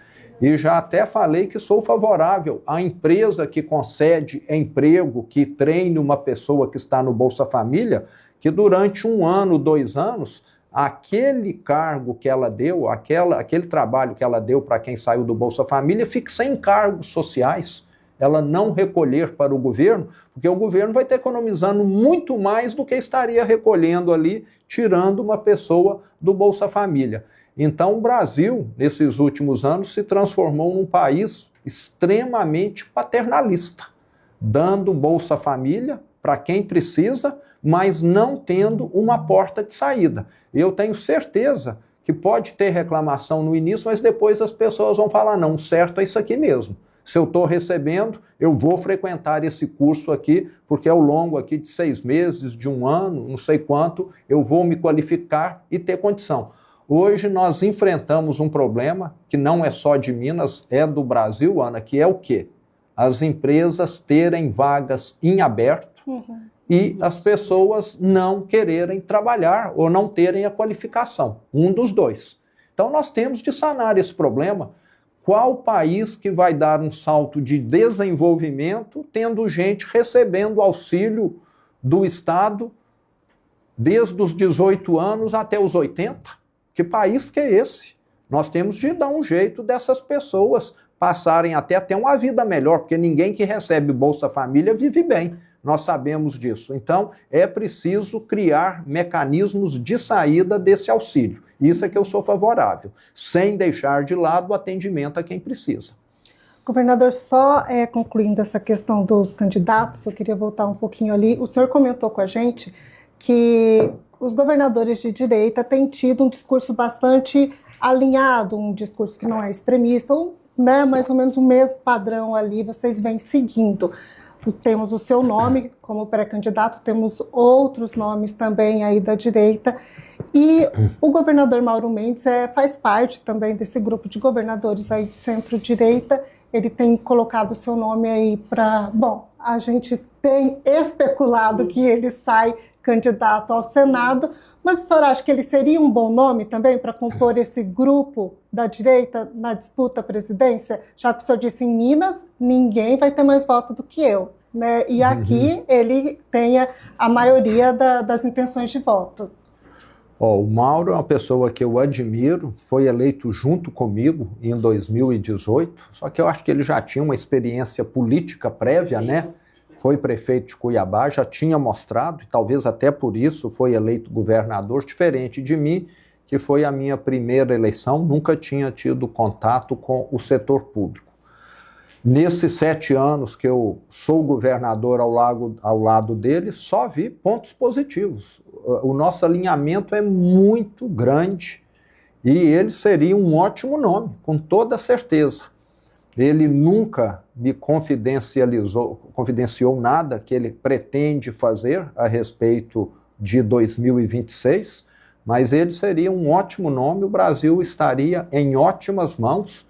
E já até falei que sou favorável à empresa que concede emprego, que treine uma pessoa que está no Bolsa Família, que durante 1 ano, 2 anos, aquele cargo que ela deu, aquele trabalho que ela deu para quem saiu do Bolsa Família, fique sem encargos sociais. Ela não recolher para o governo, porque o governo vai estar economizando muito mais do que estaria recolhendo ali, tirando uma pessoa do Bolsa Família. Então, o Brasil, nesses últimos anos, se transformou num país extremamente paternalista, dando Bolsa Família para quem precisa, mas não tendo uma porta de saída. Eu tenho certeza que pode ter reclamação no início, mas depois as pessoas vão falar, não, certo é isso aqui mesmo. Se eu estou recebendo, eu vou frequentar esse curso aqui, porque ao longo aqui de 6 meses, de 1 ano, não sei quanto, eu vou me qualificar e ter condição. Hoje nós enfrentamos um problema que não é só de Minas, é do Brasil, Ana, que é o quê? As empresas terem vagas em aberto e as pessoas não quererem trabalhar ou não terem a qualificação, um dos dois. Então nós temos de sanar esse problema. Qual país que vai dar um salto de desenvolvimento tendo gente recebendo auxílio do Estado desde os 18 anos até os 80? Que país que é esse? Nós temos de dar um jeito dessas pessoas passarem até ter uma vida melhor, porque ninguém que recebe Bolsa Família vive bem. Nós sabemos disso. Então, é preciso criar mecanismos de saída desse auxílio. Isso é que eu sou favorável, sem deixar de lado o atendimento a quem precisa. Governador, só concluindo essa questão dos candidatos, eu queria voltar um pouquinho ali. O senhor comentou com a gente que os governadores de direita têm tido um discurso bastante alinhado, um discurso que não é extremista, né, mais ou menos o mesmo padrão ali vocês vêm seguindo. temos o seu nome como pré-candidato, temos outros nomes também aí da direita, e o governador Mauro Mendes faz parte também desse grupo de governadores aí de centro-direita. Ele tem colocado o seu nome aí para... Bom, a gente tem especulado que ele sai candidato ao Senado, mas a senhora acha que ele seria um bom nome também para compor esse grupo da direita na disputa à presidência? Já que o senhor disse, em Minas, ninguém vai ter mais voto do que eu, né? E aqui ele tem a maioria das intenções de voto. O Mauro é uma pessoa que eu admiro, foi eleito junto comigo em 2018, só que eu acho que ele já tinha uma experiência política prévia, né? Foi prefeito de Cuiabá, já tinha mostrado, e talvez até por isso foi eleito governador, diferente de mim, que foi a minha primeira eleição, nunca tinha tido contato com o setor público. Nesses 7 anos que eu sou governador ao lado dele, só vi pontos positivos. O nosso alinhamento é muito grande e ele seria um ótimo nome, com toda certeza. Ele nunca me confidenciou nada que ele pretende fazer a respeito de 2026, mas ele seria um ótimo nome, o Brasil estaria em ótimas mãos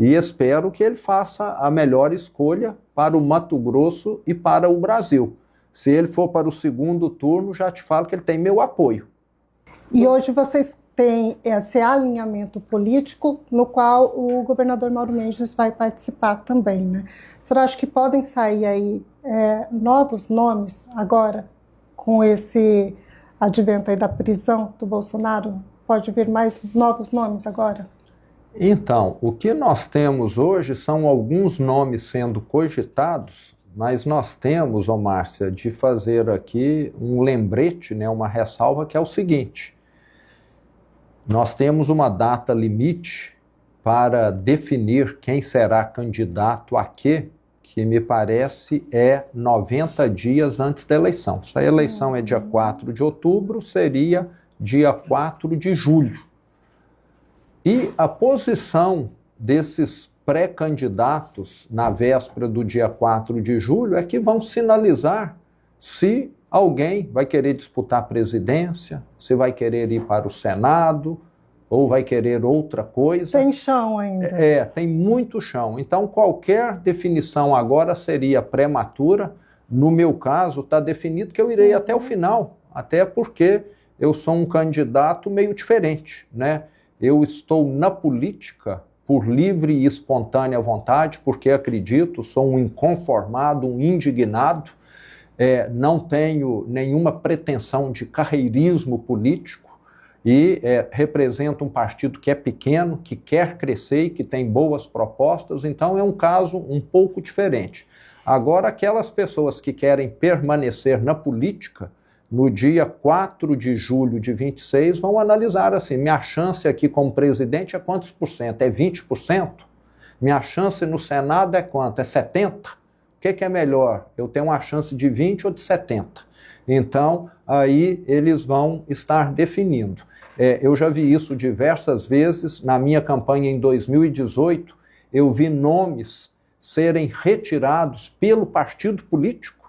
e espero que ele faça a melhor escolha para o Mato Grosso e para o Brasil. Se ele for para o segundo turno, já te falo que ele tem meu apoio. E hoje vocês têm esse alinhamento político no qual o governador Mauro Mendes vai participar também, né? A senhora acha que podem sair aí novos nomes agora, com esse advento aí da prisão do Bolsonaro? Pode vir mais novos nomes agora? Então, o que nós temos hoje são alguns nomes sendo cogitados, mas nós temos, Márcia, de fazer aqui um lembrete, né, uma ressalva, que é o seguinte: nós temos uma data limite para definir quem será candidato a quê, que me parece é 90 dias antes da eleição. Se a eleição é dia 4 de outubro, seria dia 4 de julho. E a posição desses pré-candidatos na véspera do dia 4 de julho é que vão sinalizar se alguém vai querer disputar a presidência, se vai querer ir para o Senado, ou vai querer outra coisa. Tem chão ainda. Tem muito chão. Então, qualquer definição agora seria prematura. No meu caso, está definido que eu irei até o final, até porque eu sou um candidato meio diferente, né? Eu estou na política por livre e espontânea vontade, porque acredito, sou um inconformado, um indignado, não tenho nenhuma pretensão de carreirismo político e represento um partido que é pequeno, que quer crescer e que tem boas propostas, então é um caso um pouco diferente. Agora, aquelas pessoas que querem permanecer na política, no dia 4 de julho de 26, vão analisar assim, minha chance aqui como presidente é quantos por cento? É 20%? Minha chance no Senado é quanto? É 70%? O que é melhor? Eu tenho uma chance de 20 ou de 70? Então, aí eles vão estar definindo. Eu já vi isso diversas vezes. Na minha campanha em 2018, eu vi nomes serem retirados pelo partido político.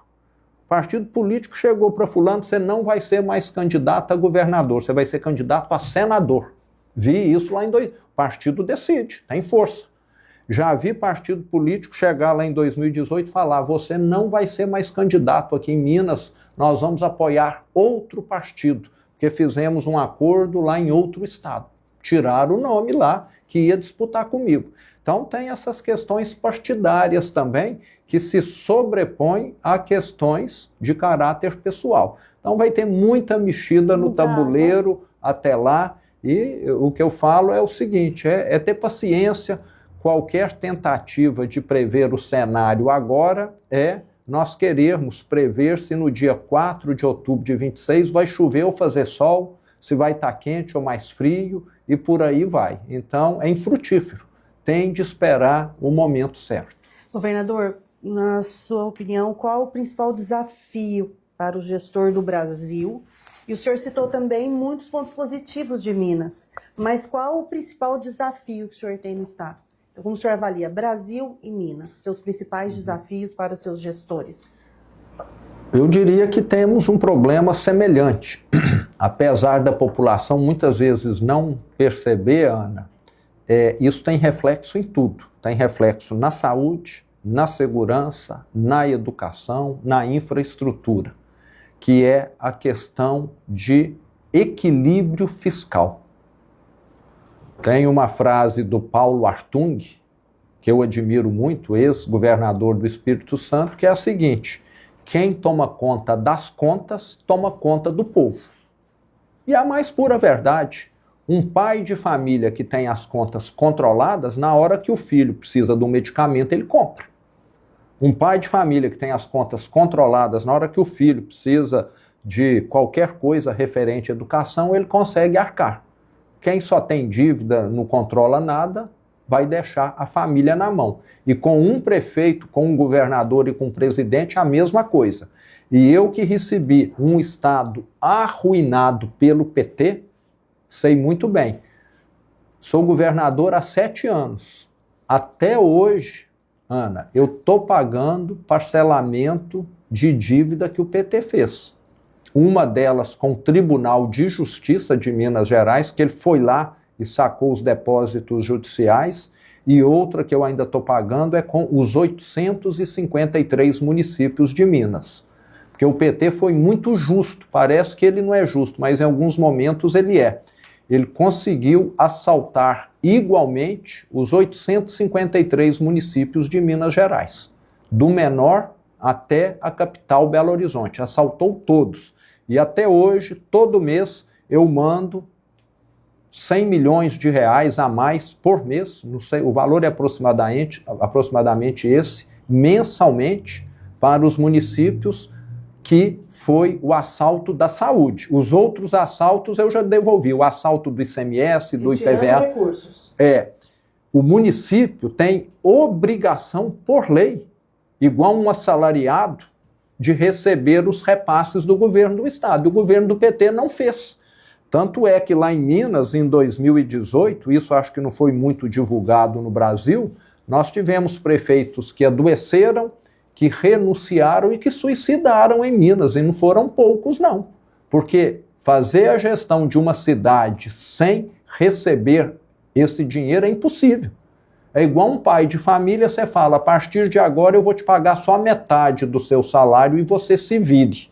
O partido político chegou para fulano, você não vai ser mais candidato a governador, você vai ser candidato a senador. Vi isso lá em... O partido decide, tem força. Já vi partido político chegar lá em 2018 e falar, você não vai ser mais candidato aqui em Minas, nós vamos apoiar outro partido, porque fizemos um acordo lá em outro estado. Tiraram o nome lá que ia disputar comigo. Então tem essas questões partidárias também que se sobrepõem a questões de caráter pessoal. Então vai ter muita mexida no tabuleiro até lá, e o que eu falo é o seguinte, é ter paciência. Qualquer tentativa de prever o cenário agora nós querermos prever se no dia 4 de outubro de 26 vai chover ou fazer sol, se vai estar quente ou mais frio, e por aí vai. Então, é infrutífero. Tem de esperar o momento certo. Governador, na sua opinião, qual o principal desafio para o gestor do Brasil? E o senhor citou também muitos pontos positivos de Minas, mas qual o principal desafio que o senhor tem no estado? Como o senhor avalia Brasil e Minas, seus principais desafios para seus gestores? Eu diria que temos um problema semelhante. Apesar da população muitas vezes não perceber, Ana, isso tem reflexo em tudo. Tem reflexo na saúde, na segurança, na educação, na infraestrutura, que é a questão de equilíbrio fiscal. Tem uma frase do Paulo Hartung, que eu admiro muito, ex-governador do Espírito Santo, que é a seguinte: quem toma conta das contas, toma conta do povo. E a mais pura verdade, um pai de família que tem as contas controladas, na hora que o filho precisa de um medicamento, ele compra. Um pai de família que tem as contas controladas, na hora que o filho precisa de qualquer coisa referente à educação, ele consegue arcar. Quem só tem dívida, não controla nada, vai deixar a família na mão. E com um prefeito, com um governador e com um presidente, a mesma coisa. E eu que recebi um estado arruinado pelo PT, sei muito bem. Sou governador há 7 anos. Até hoje, Ana, eu estou pagando parcelamento de dívida que o PT fez. Uma delas com o Tribunal de Justiça de Minas Gerais, que ele foi lá e sacou os depósitos judiciais, e outra que eu ainda estou pagando é com os 853 municípios de Minas. Porque o PT foi muito justo, parece que ele não é justo, mas em alguns momentos ele é. Ele conseguiu assaltar igualmente os 853 municípios de Minas Gerais, do menor até a capital Belo Horizonte, assaltou todos. E até hoje, todo mês, eu mando 100 milhões de reais a mais por mês, não sei, o valor é aproximadamente esse, mensalmente, para os municípios, que foi o assalto da saúde. Os outros assaltos eu já devolvi, o assalto do ICMS, do IPVA. Recursos. O município tem obrigação por lei, igual um assalariado, de receber os repasses do governo do estado. E o governo do PT não fez. Tanto é que lá em Minas, em 2018, isso acho que não foi muito divulgado no Brasil, nós tivemos prefeitos que adoeceram, que renunciaram e que suicidaram em Minas, e não foram poucos não. Porque fazer a gestão de uma cidade sem receber esse dinheiro é impossível. É igual um pai de família, você fala, a partir de agora eu vou te pagar só metade do seu salário e você se vire.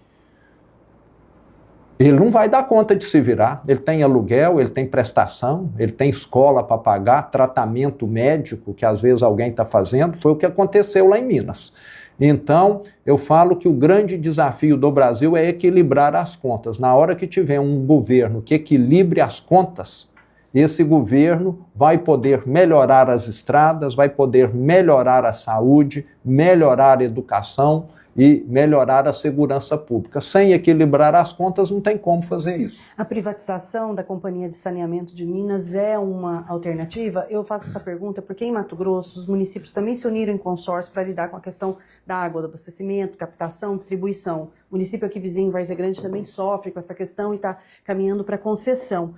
Ele não vai dar conta de se virar. Ele tem aluguel, ele tem prestação, ele tem escola para pagar, tratamento médico que às vezes alguém está fazendo. Foi o que aconteceu lá em Minas. Então, eu falo que o grande desafio do Brasil é equilibrar as contas. Na hora que tiver um governo que equilibre as contas, esse governo vai poder melhorar as estradas, vai poder melhorar a saúde, melhorar a educação e melhorar a segurança pública. Sem equilibrar as contas, não tem como fazer isso. A privatização da Companhia de Saneamento de Minas é uma alternativa? Eu faço essa pergunta porque em Mato Grosso os municípios também se uniram em consórcio para lidar com a questão da água, do abastecimento, captação, distribuição. O município aqui vizinho, Várzea Grande, também sofre com essa questão e está caminhando para concessão.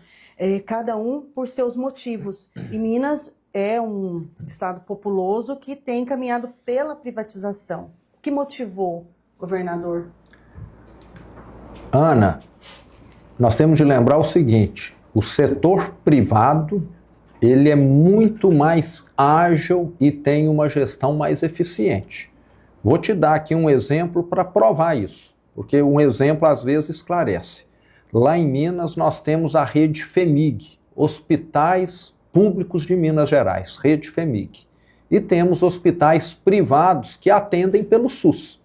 Cada um por seus motivos. E Minas é um estado populoso que tem caminhado pela privatização. O que motivou, governador? Ana, nós temos de lembrar o seguinte, o setor privado, ele é muito mais ágil e tem uma gestão mais eficiente. Vou te dar aqui um exemplo para provar isso, porque um exemplo às vezes esclarece. Lá em Minas nós temos a rede FEMIG, Hospitais Públicos de Minas Gerais, rede FEMIG. E temos hospitais privados que atendem pelo SUS.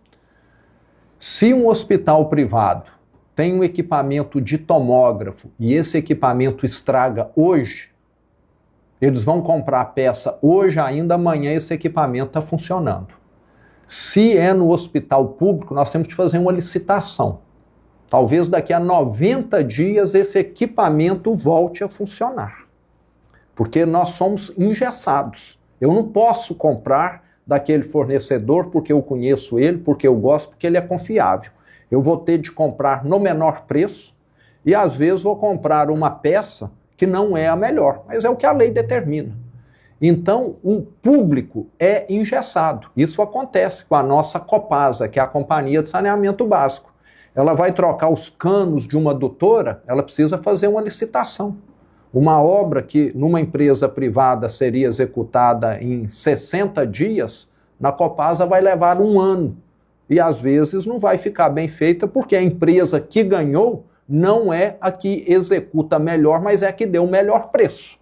Se um hospital privado tem um equipamento de tomógrafo e esse equipamento estraga hoje, eles vão comprar a peça hoje ainda, amanhã esse equipamento está funcionando. Se é no hospital público, nós temos que fazer uma licitação. Talvez daqui a 90 dias esse equipamento volte a funcionar. Porque nós somos engessados. Eu não posso comprar daquele fornecedor porque eu conheço ele, porque eu gosto, porque ele é confiável. Eu vou ter de comprar no menor preço e às vezes vou comprar uma peça que não é a melhor, mas é o que a lei determina. Então, o público é engessado. Isso acontece com a nossa Copasa, que é a Companhia de Saneamento Básico. Ela vai trocar os canos de uma adutora, ela precisa fazer uma licitação. Uma obra que numa empresa privada seria executada em 60 dias, na Copasa vai levar 1 ano. E às vezes não vai ficar bem feita porque a empresa que ganhou não é a que executa melhor, mas é a que deu o melhor preço.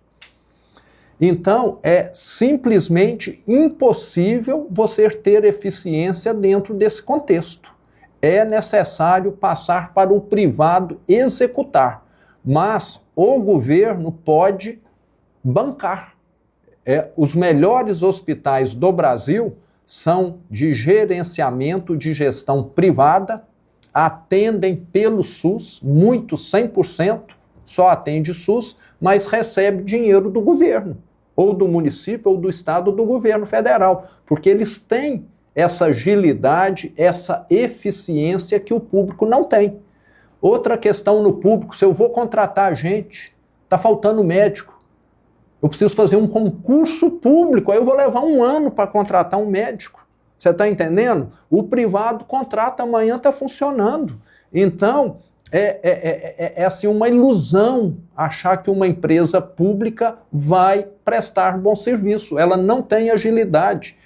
Então, é simplesmente impossível você ter eficiência dentro desse contexto. É necessário passar para o privado executar, mas o governo pode bancar. Os melhores hospitais do Brasil são de gerenciamento de gestão privada, atendem pelo SUS, muitos 100%, só atende SUS, mas recebe dinheiro do governo, ou do município, ou do estado, do governo federal, porque eles têm essa agilidade, essa eficiência que o público não tem. Outra questão no público, se eu vou contratar gente, está faltando médico, eu preciso fazer um concurso público, aí eu vou levar 1 ano para contratar um médico. Você está entendendo? O privado contrata, amanhã está funcionando. Então, é assim, uma ilusão achar que uma empresa pública vai prestar bom serviço. Ela não tem agilidade.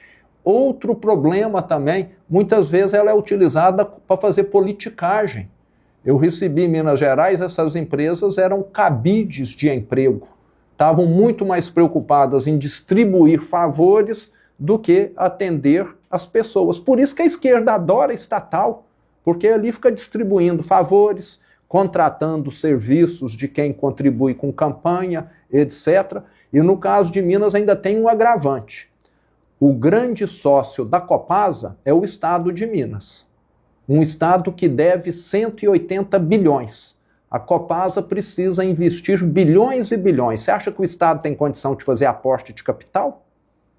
Outro problema também, muitas vezes ela é utilizada para fazer politicagem. Eu recebi em Minas Gerais, essas empresas eram cabides de emprego. Estavam muito mais preocupadas em distribuir favores do que atender as pessoas. Por isso que a esquerda adora estatal, porque ali fica distribuindo favores, contratando serviços de quem contribui com campanha, etc. E no caso de Minas ainda tem um agravante. O grande sócio da Copasa é o estado de Minas. Um estado que deve 180 bilhões. A Copasa precisa investir bilhões e bilhões. Você acha que o estado tem condição de fazer aporte de capital?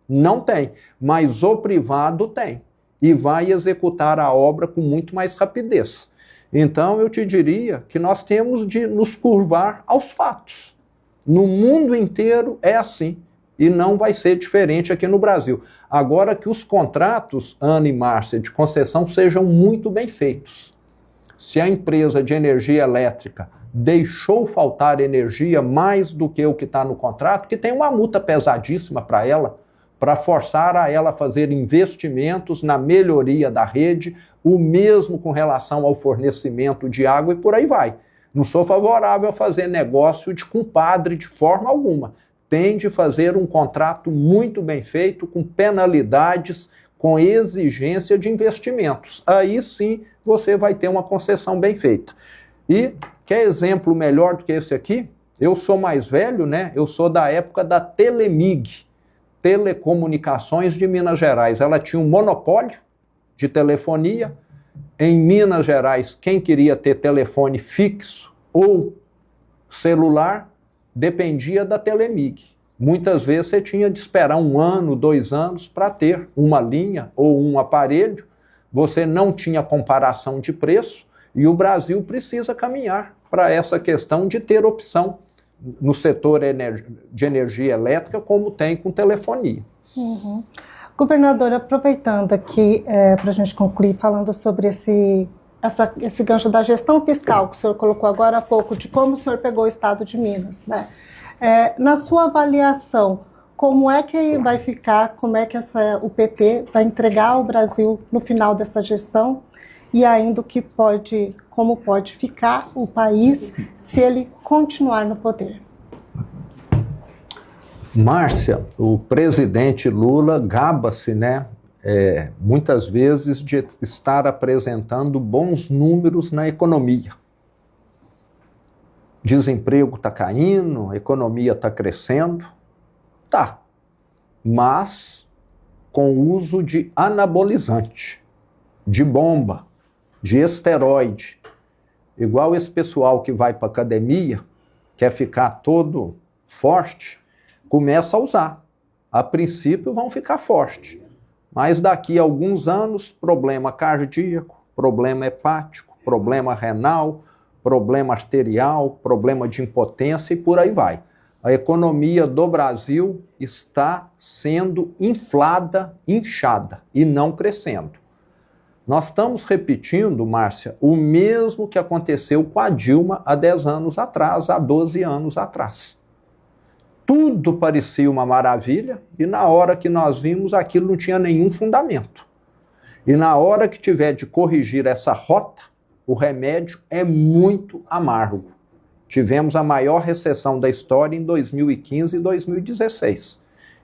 Não tem, mas o privado tem. E vai executar a obra com muito mais rapidez. Então, eu te diria que nós temos de nos curvar aos fatos. No mundo inteiro é assim. E não vai ser diferente aqui no Brasil. Agora que os contratos, Ana e Márcia, de concessão sejam muito bem feitos. Se a empresa de energia elétrica deixou faltar energia mais do que o que está no contrato, que tem uma multa pesadíssima para ela, para forçar a ela a fazer investimentos na melhoria da rede, o mesmo com relação ao fornecimento de água e por aí vai. Não sou favorável a fazer negócio de compadre de forma alguma. Tem de fazer um contrato muito bem feito, com penalidades, com exigência de investimentos. Aí sim você vai ter uma concessão bem feita. E quer exemplo melhor do que esse aqui? Eu sou mais velho, né? Eu sou da época da Telemig, Telecomunicações de Minas Gerais. Ela tinha um monopólio de telefonia. Em Minas Gerais, quem queria ter telefone fixo ou celular dependia da Telemig. Muitas vezes você tinha de esperar 1 ano, 2 anos para ter uma linha ou um aparelho. Você não tinha comparação de preço e o Brasil precisa caminhar para essa questão de ter opção no setor de energia elétrica, como tem com telefonia. Uhum. Governador, aproveitando aqui para a gente concluir falando sobre esse gancho da gestão fiscal que o senhor colocou agora há pouco, de como o senhor pegou o estado de Minas, né? Na sua avaliação, como é que vai ficar, como é que o PT vai entregar ao Brasil no final dessa gestão e ainda como pode ficar o país se ele continuar no poder? Márcia, o presidente Lula gaba-se, né, muitas vezes de estar apresentando bons números na economia. Desemprego está caindo, a economia está crescendo, tá, mas com uso de anabolizante, de bomba, de esteroide. Igual esse pessoal que vai para a academia, quer ficar todo forte, começa a usar. A princípio vão ficar fortes, mas daqui a alguns anos, problema cardíaco, problema hepático, problema renal, problema arterial, problema de impotência e por aí vai. a economia do Brasil está sendo inflada, inchada e não crescendo. Nós estamos repetindo, Márcia, o mesmo que aconteceu com a Dilma há 10 anos atrás, há 12 anos atrás. Tudo parecia uma maravilha e na hora que nós vimos aquilo não tinha nenhum fundamento. E na hora que tiver de corrigir essa rota, o remédio é muito amargo. Tivemos a maior recessão da história em 2015 e 2016.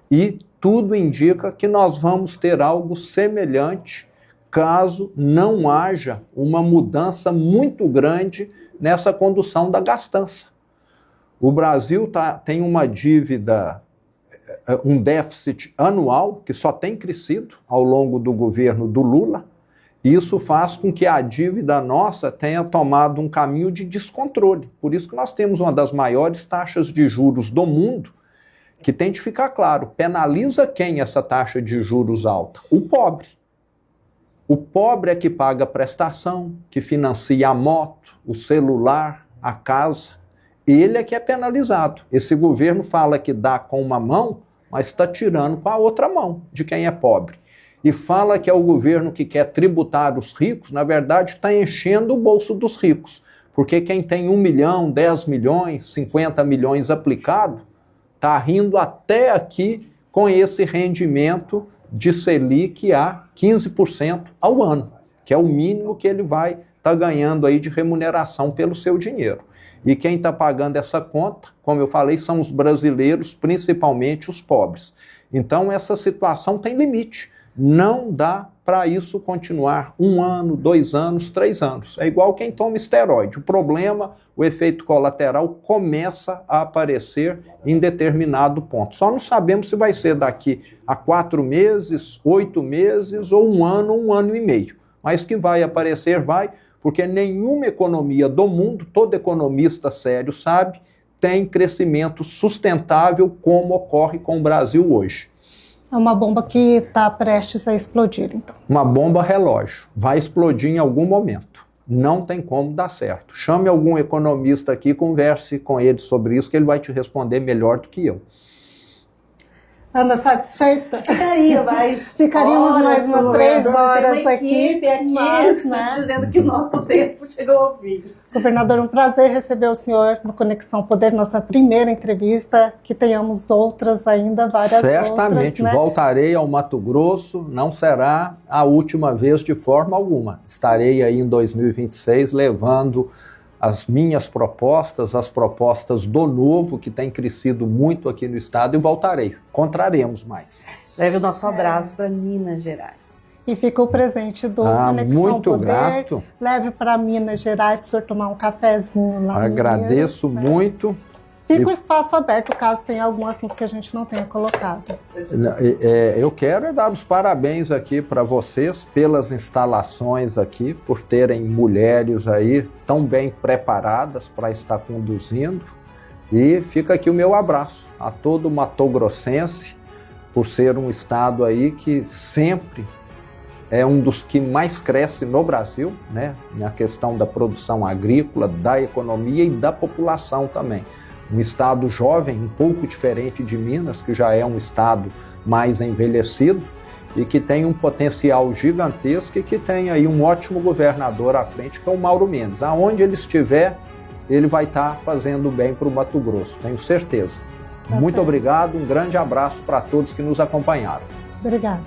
E tudo indica que nós vamos ter algo semelhante caso não haja uma mudança muito grande nessa condução da gastança. O Brasil tem uma dívida, um déficit anual que só tem crescido ao longo do governo do Lula. Isso faz com que a dívida nossa tenha tomado um caminho de descontrole. Por isso que nós temos uma das maiores taxas de juros do mundo, que tem de ficar claro, penaliza quem essa taxa de juros alta? O pobre. O pobre é que paga a prestação, que financia a moto, o celular, a casa. Ele é que é penalizado. Esse governo fala que dá com uma mão, mas está tirando com a outra mão de quem é pobre. E fala que é o governo que quer tributar os ricos, na verdade está enchendo o bolso dos ricos. Porque quem tem 1 milhão, 10 milhões, 50 milhões aplicado, está rindo até aqui com esse rendimento de Selic a 15% ao ano, que é o mínimo que ele vai estar ganhando aí de remuneração pelo seu dinheiro. E quem está pagando essa conta, como eu falei, são os brasileiros, principalmente os pobres. Então essa situação tem limite. Não dá para isso continuar 1 ano, 2 anos, 3 anos. É igual quem toma esteroide. O problema, o efeito colateral começa a aparecer em determinado ponto. Só não sabemos se vai ser daqui a 4 meses, 8 meses ou 1 ano e meio. Mas que vai aparecer, vai, porque nenhuma economia do mundo, todo economista sério sabe, tem crescimento sustentável como ocorre com o Brasil hoje. É uma bomba que está prestes a explodir, então. Uma bomba relógio. Vai explodir em algum momento. Não tem como dar certo. Chame algum economista aqui e converse com ele sobre isso, que ele vai te responder melhor do que eu. Ana, satisfeita? Ficaria, mas... Ficaríamos mais umas 3 horas aqui, mas, né? dizendo que o nosso tempo chegou ao fim. Governador, um prazer receber o senhor no Conexão Poder, nossa primeira entrevista, que tenhamos outras ainda, várias Certamente, outras, né? Voltarei ao Mato Grosso, não será a última vez de forma alguma. Estarei aí em 2026 levando as minhas propostas, as propostas do Novo, que tem crescido muito aqui no estado, e voltarei. Encontraremos mais. Leve o nosso abraço para Minas Gerais. E fica o presente do Conexão muito Poder. grato. Leve para Minas Gerais, para o senhor tomar um cafezinho lá. Agradeço Minas, né? muito. Fica o espaço aberto, caso tenha algum assunto que a gente não tenha colocado. Eu quero dar os parabéns aqui para vocês pelas instalações aqui, por terem mulheres aí tão bem preparadas para estar conduzindo. E fica aqui o meu abraço a todo matogrossense, por ser um estado aí que sempre é um dos que mais cresce no Brasil, né? Na questão da produção agrícola, da economia e da população também. Um estado jovem, um pouco diferente de Minas, que já é um estado mais envelhecido e que tem um potencial gigantesco e que tem aí um ótimo governador à frente, que é o Mauro Mendes. Aonde ele estiver, ele vai estar fazendo bem para o Mato Grosso, tenho certeza. Muito obrigado, um grande abraço para todos que nos acompanharam. Obrigada.